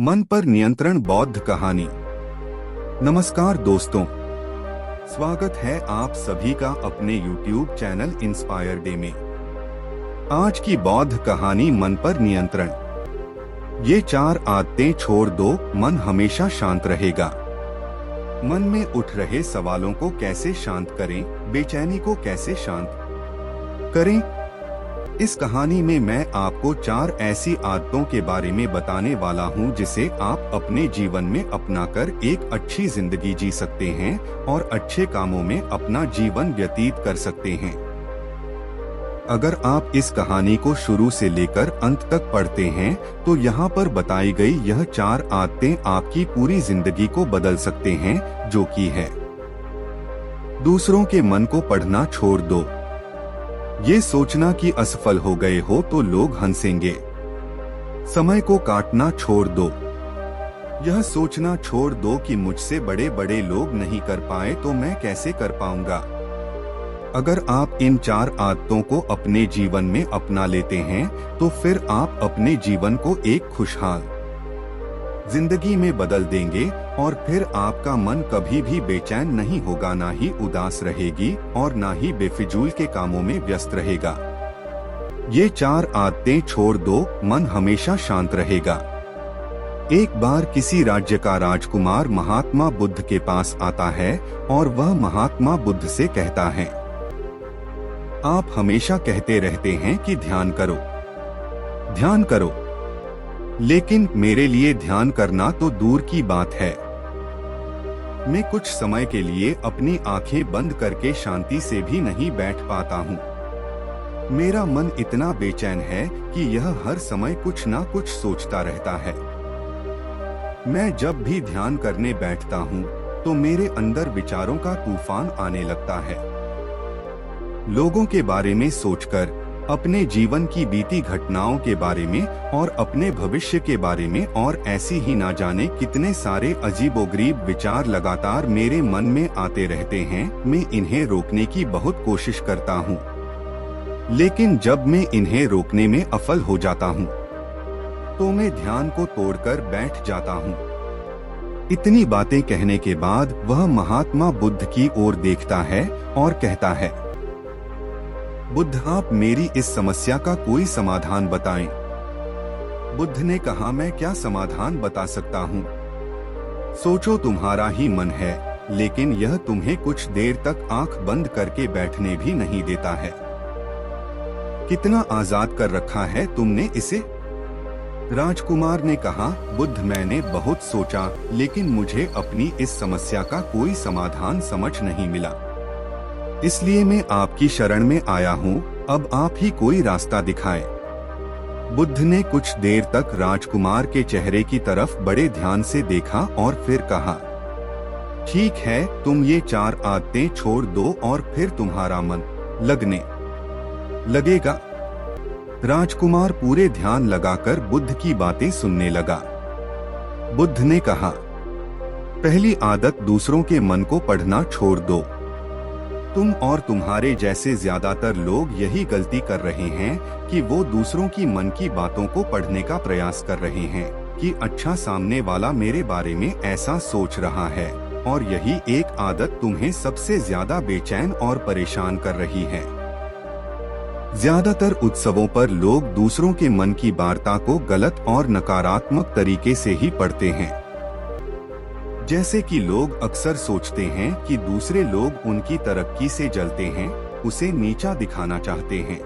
मन पर नियंत्रण बौद्ध कहानी। नमस्कार दोस्तों, स्वागत है आप सभी का अपने YouTube चैनल इंस्पायर डे में। आज की बौद्ध कहानी मन पर नियंत्रण। ये 4 आदतें छोड़ दो, मन हमेशा शांत रहेगा। मन में उठ रहे सवालों को कैसे शांत करें, बेचैनी को कैसे शांत करें। इस कहानी में मैं आपको 4 ऐसी आदतों के बारे में बताने वाला हूं जिसे आप अपने जीवन में अपनाकर एक अच्छी जिंदगी जी सकते हैं और अच्छे कामों में अपना जीवन व्यतीत कर सकते हैं। अगर आप इस कहानी को शुरू से लेकर अंत तक पढ़ते हैं तो यहाँ पर बताई गई यह 4 आदतें आपकी पूरी जिंदगी को बदल सकते हैं, जो कि है। दूसरों के मन को पढ़ना छोड़ दो। ये सोचना कि असफल हो गए हो तो लोग हंसेंगे। समय को काटना छोड़ दो। यह सोचना छोड़ दो कि मुझसे बड़े बड़े लोग नहीं कर पाए तो मैं कैसे कर पाऊंगा। अगर आप इन 4 आदतों को अपने जीवन में अपना लेते हैं तो फिर आप अपने जीवन को एक खुशहाल जिंदगी में बदल देंगे और फिर आपका मन कभी भी बेचैन नहीं होगा, ना ही उदास रहेगी और ना ही बेफिजूल के कामों में व्यस्त रहेगा। ये 4 आदतें छोड़ दो, मन हमेशा शांत रहेगा। एक बार किसी राज्य का राजकुमार महात्मा बुद्ध के पास आता है और वह महात्मा बुद्ध से कहता है, आप हमेशा कहते रहते हैं कि ध्यान करो, ध्यान करो, लेकिन मेरे लिए ध्यान करना तो दूर की बात है। मैं कुछ समय के लिए अपनी आंखें बंद करके शांति से भी नहीं बैठ पाता हूँ। मेरा मन इतना बेचैन है कि यह हर समय कुछ ना कुछ सोचता रहता है। मैं जब भी ध्यान करने बैठता हूँ तो मेरे अंदर विचारों का तूफान आने लगता है। लोगों के बारे में सोचकर, अपने जीवन की बीती घटनाओं के बारे में और अपने भविष्य के बारे में और ऐसी ही ना जाने कितने सारे अजीबोगरीब विचार लगातार मेरे मन में आते रहते हैं। मैं इन्हें रोकने की बहुत कोशिश करता हूँ, लेकिन जब मैं इन्हें रोकने में असफल हो जाता हूँ तो मैं ध्यान को तोड़कर बैठ जाता हूँ। इतनी बातें कहने के बाद वह महात्मा बुद्ध की ओर देखता है और कहता है, बुद्ध, आप मेरी इस समस्या का कोई समाधान बताएं। बुद्ध ने कहा, मैं क्या समाधान बता सकता हूँ। सोचो, तुम्हारा ही मन है, लेकिन यह तुम्हें कुछ देर तक आंख बंद करके बैठने भी नहीं देता है। कितना आजाद कर रखा है तुमने इसे। राजकुमार ने कहा, बुद्ध, मैंने बहुत सोचा, लेकिन मुझे अपनी इस समस्या का कोई समाधान समझ नहीं मिला, इसलिए मैं आपकी शरण में आया हूँ। अब आप ही कोई रास्ता दिखाएं। बुद्ध ने कुछ देर तक राजकुमार के चेहरे की तरफ बड़े ध्यान से देखा और फिर कहा, ठीक है, तुम ये 4 आदतें छोड़ दो और फिर तुम्हारा मन लगने लगेगा। राजकुमार पूरे ध्यान लगाकर बुद्ध की बातें सुनने लगा। बुद्ध ने कहा, पहली आदत, दूसरों के मन को पढ़ना छोड़ दो। तुम और तुम्हारे जैसे ज्यादातर लोग यही गलती कर रहे हैं कि वो दूसरों की मन की बातों को पढ़ने का प्रयास कर रहे हैं कि अच्छा, सामने वाला मेरे बारे में ऐसा सोच रहा है, और यही एक आदत तुम्हें सबसे ज्यादा बेचैन और परेशान कर रही है। ज्यादातर उत्सवों पर लोग दूसरों के मन की वार्ता को गलत और नकारात्मक तरीके से ही पढ़ते हैं। जैसे कि लोग अक्सर सोचते हैं कि दूसरे लोग उनकी तरक्की से जलते हैं, उसे नीचा दिखाना चाहते हैं,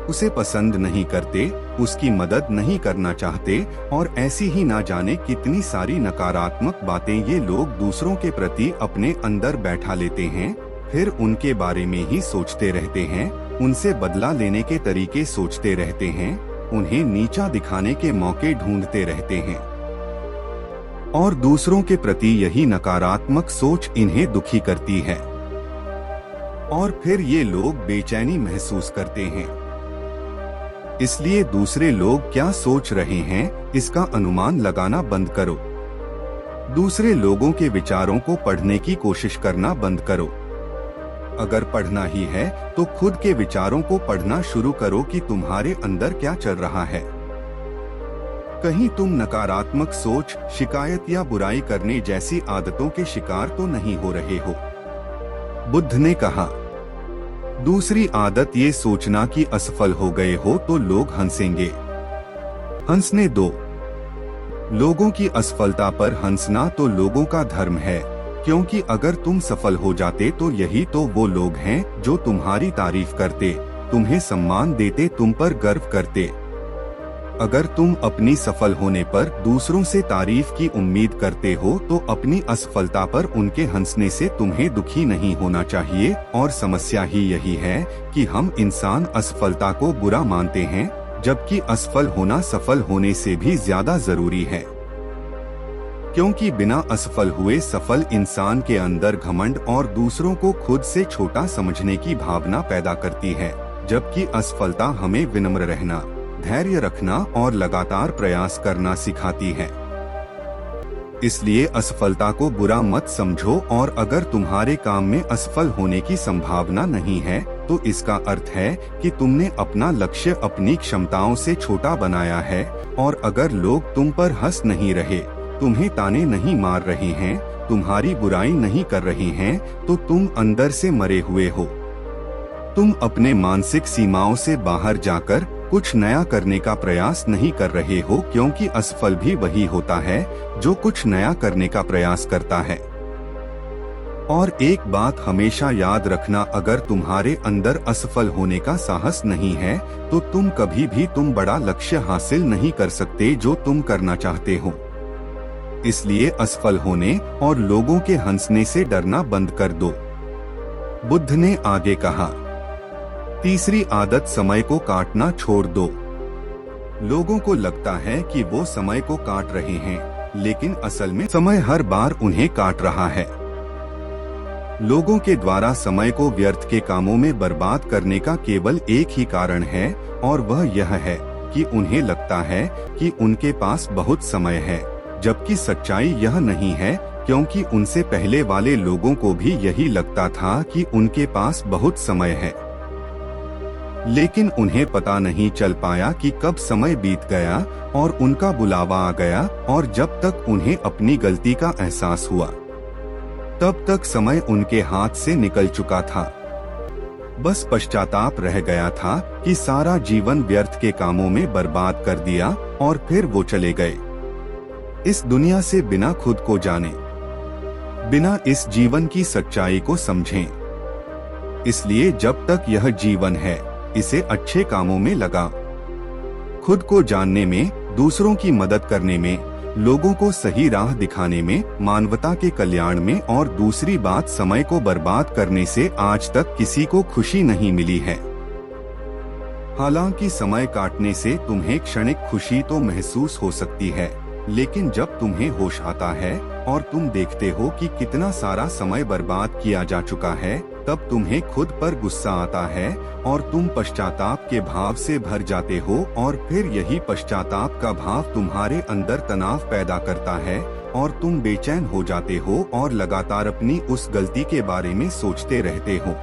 उसे पसंद नहीं करते, उसकी मदद नहीं करना चाहते, और ऐसी ही ना जाने कितनी सारी नकारात्मक बातें ये लोग दूसरों के प्रति अपने अंदर बैठा लेते हैं। फिर उनके बारे में ही सोचते रहते हैं, उनसे बदला लेने के तरीके सोचते रहते हैं, उन्हें नीचा दिखाने के मौके ढूंढते रहते हैं, और दूसरों के प्रति यही नकारात्मक सोच इन्हें दुखी करती है, और फिर ये लोग बेचैनी महसूस करते हैं। इसलिए दूसरे लोग क्या सोच रहे हैं इसका अनुमान लगाना बंद करो। दूसरे लोगों के विचारों को पढ़ने की कोशिश करना बंद करो। अगर पढ़ना ही है तो खुद के विचारों को पढ़ना शुरू करो कि तुम्हारे अंदर क्या चल रहा है। कहीं तुम नकारात्मक सोच, शिकायत या बुराई करने जैसी आदतों के शिकार तो नहीं हो रहे हो? बुद्ध ने कहा, दूसरी आदत ये सोचना कि असफल हो गए हो तो लोग हंसेंगे। हंसने दो। लोगों की असफलता पर हंसना तो लोगों का धर्म है, क्योंकि अगर तुम सफल हो जाते तो यही तो वो लोग हैं जो तुम्हारी तारीफ करते, तुम्हें सम्मान देते, तुम पर गर्व करते। अगर तुम अपनी सफल होने पर दूसरों से तारीफ की उम्मीद करते हो तो अपनी असफलता पर उनके हंसने से तुम्हें दुखी नहीं होना चाहिए। और समस्या ही यही है कि हम इंसान असफलता को बुरा मानते हैं, जबकि असफल होना सफल होने से भी ज्यादा जरूरी है। क्योंकि बिना असफल हुए सफल इंसान के अंदर घमंड और दूसरों को खुद से छोटा समझने की भावना पैदा करती है, जबकि असफलता हमें विनम्र रहना, धैर्य रखना और लगातार प्रयास करना सिखाती है। इसलिए असफलता को बुरा मत समझो, और अगर तुम्हारे काम में असफल होने की संभावना नहीं है तो इसका अर्थ है कि तुमने अपना लक्ष्य अपनी क्षमताओं से छोटा बनाया है। और अगर लोग तुम पर हंस नहीं रहे, तुम्हें ताने नहीं मार रहे हैं, तुम्हारी बुराई नहीं कर रहे हैं, तो तुम अंदर से मरे हुए हो। तुम अपने मानसिक सीमाओं से बाहर जाकर कुछ नया करने का प्रयास नहीं कर रहे हो, क्योंकि असफल भी वही होता है जो कुछ नया करने का प्रयास करता है। और एक बात हमेशा याद रखना, अगर तुम्हारे अंदर असफल होने का साहस नहीं है तो तुम कभी भी तुम बड़ा लक्ष्य हासिल नहीं कर सकते जो तुम करना चाहते हो। इसलिए असफल होने और लोगों के हंसने से डरना बंद कर दो। बुद्ध ने आगे कहा, तीसरी आदत, समय को काटना छोड़ दो। लोगों को लगता है कि वो समय को काट रहे हैं, लेकिन असल में समय हर बार उन्हें काट रहा है। लोगों के द्वारा समय को व्यर्थ के कामों में बर्बाद करने का केवल एक ही कारण है, और वह यह है कि उन्हें लगता है कि उनके पास बहुत समय है, जबकि सच्चाई यह नहीं है, क्योंकि उनसे पहले वाले लोगों को भी यही लगता था कि उनके पास बहुत समय है। लेकिन उन्हें पता नहीं चल पाया कि कब समय बीत गया और उनका बुलावा आ गया, और जब तक उन्हें अपनी गलती का एहसास हुआ तब तक समय उनके हाथ से निकल चुका था। बस पश्चाताप रह गया था कि सारा जीवन व्यर्थ के कामों में बर्बाद कर दिया, और फिर वो चले गए इस दुनिया से बिना खुद को जाने, बिना इस जीवन की सच्चाई को समझें। इसलिए जब तक यह जीवन है, इसे अच्छे कामों में लगा, खुद को जानने में, दूसरों की मदद करने में, लोगों को सही राह दिखाने में, मानवता के कल्याण में। और दूसरी बात, समय को बर्बाद करने से आज तक किसी को खुशी नहीं मिली है। हालांकि समय काटने से तुम्हें क्षणिक खुशी तो महसूस हो सकती है, लेकिन जब तुम्हें होश आता है और तुम देखते हो कि कितना सारा समय बर्बाद किया जा चुका है, तब तुम्हें खुद पर गुस्सा आता है और तुम पश्चाताप के भाव से भर जाते हो। और फिर यही पश्चाताप का भाव तुम्हारे अंदर तनाव पैदा करता है और तुम बेचैन हो जाते हो और लगातार अपनी उस गलती के बारे में सोचते रहते हो।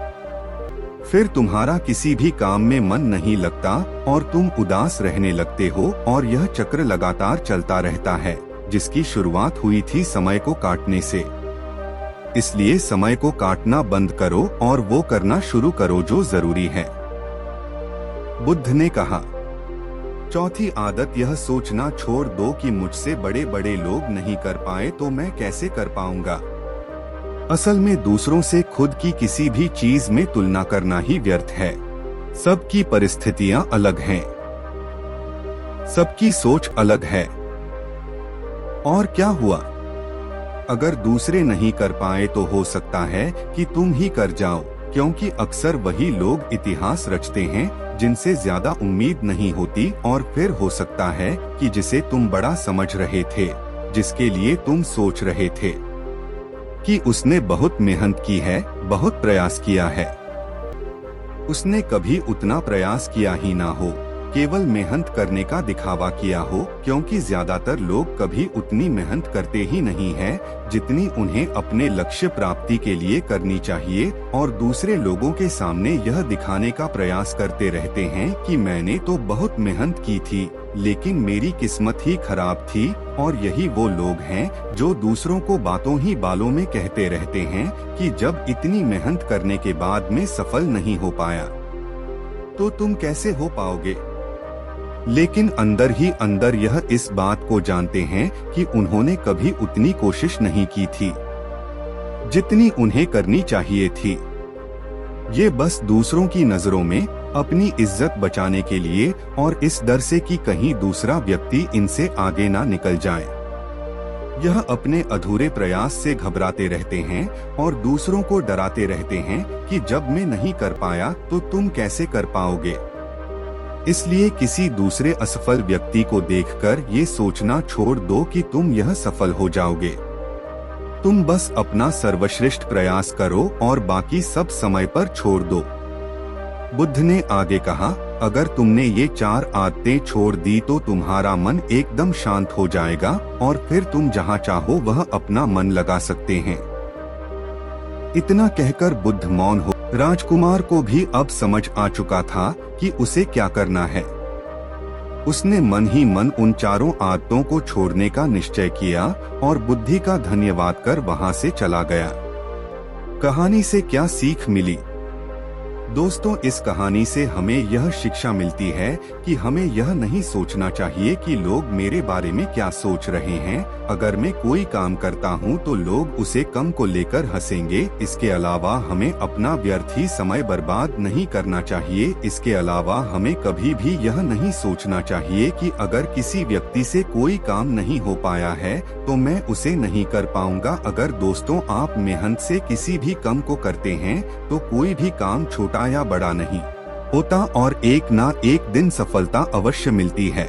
फिर तुम्हारा किसी भी काम में मन नहीं लगता और तुम उदास रहने लगते हो, और यह चक्र लगातार चलता रहता है, जिसकी शुरुआत हुई थी समय को काटने से। इसलिए समय को काटना बंद करो और वो करना शुरू करो जो जरूरी है। बुद्ध ने कहा, चौथी आदत, यह सोचना छोड़ दो कि मुझसे बड़े बड़े लोग नहीं कर पाए तो मैं कैसे कर पाऊंगा। असल में दूसरों से खुद की किसी भी चीज में तुलना करना ही व्यर्थ है। सबकी परिस्थितियां अलग हैं, सबकी सोच अलग है। और क्या हुआ, अगर दूसरे नहीं कर पाए तो हो सकता है कि तुम ही कर जाओ, क्योंकि अक्सर वही लोग इतिहास रचते हैं जिनसे ज्यादा उम्मीद नहीं होती। और फिर हो सकता है कि जिसे तुम बड़ा समझ रहे थे, जिसके लिए तुम सोच रहे थे कि उसने बहुत मेहनत की है, बहुत प्रयास किया है, उसने कभी उतना प्रयास किया ही ना हो, केवल मेहनत करने का दिखावा किया हो, क्योंकि ज्यादातर लोग कभी उतनी मेहनत करते ही नहीं हैं जितनी उन्हें अपने लक्ष्य प्राप्ति के लिए करनी चाहिए, और दूसरे लोगों के सामने यह दिखाने का प्रयास करते रहते हैं कि मैंने तो बहुत मेहनत की थी लेकिन मेरी किस्मत ही खराब थी। और यही वो लोग हैं जो दूसरों को बातों ही बालों में कहते रहते हैं कि जब इतनी मेहनत करने के बाद में सफल नहीं हो पाया तो तुम कैसे हो पाओगे। लेकिन अंदर ही अंदर यह इस बात को जानते हैं कि उन्होंने कभी उतनी कोशिश नहीं की थी जितनी उन्हें करनी चाहिए थी। ये बस दूसरों की नजरों में अपनी इज्जत बचाने के लिए और इस डर से कि कहीं दूसरा व्यक्ति इनसे आगे ना निकल जाए, यह अपने अधूरे प्रयास से घबराते रहते हैं और दूसरों को डराते रहते हैं कि जब मैं नहीं कर पाया तो तुम कैसे कर पाओगे। इसलिए किसी दूसरे असफल व्यक्ति को देखकर ये सोचना छोड़ दो कि तुम यह सफल हो जाओगे। तुम बस अपना सर्वश्रेष्ठ प्रयास करो और बाकी सब समय पर छोड़ दो। बुद्ध ने आगे कहा, अगर तुमने ये 4 आदतें छोड़ दी तो तुम्हारा मन एकदम शांत हो जाएगा और फिर तुम जहाँ चाहो वह अपना मन लगा सकते हैं। इतना कहकर बुद्ध मौन हो। राजकुमार को भी अब समझ आ चुका था कि उसे क्या करना है। उसने मन ही मन उन 4 आदतों को छोड़ने का निश्चय किया और बुद्धि का धन्यवाद कर वहां से चला गया। कहानी से क्या सीख मिली? दोस्तों, इस कहानी से हमें यह शिक्षा मिलती है कि हमें यह नहीं सोचना चाहिए कि लोग मेरे बारे में क्या सोच रहे हैं। अगर मैं कोई काम करता हूं तो लोग उसे कम को लेकर हंसेंगे। इसके अलावा हमें अपना व्यर्थ ही समय बर्बाद नहीं करना चाहिए। इसके अलावा हमें कभी भी यह नहीं सोचना चाहिए कि अगर किसी व्यक्ति से कोई काम नहीं हो पाया है तो मैं उसे नहीं कर पाऊंगा। अगर दोस्तों आप मेहनत से किसी भी काम को करते हैं तो कोई भी काम छोटा या बड़ा नहीं होता और एक ना एक दिन सफलता अवश्य मिलती है।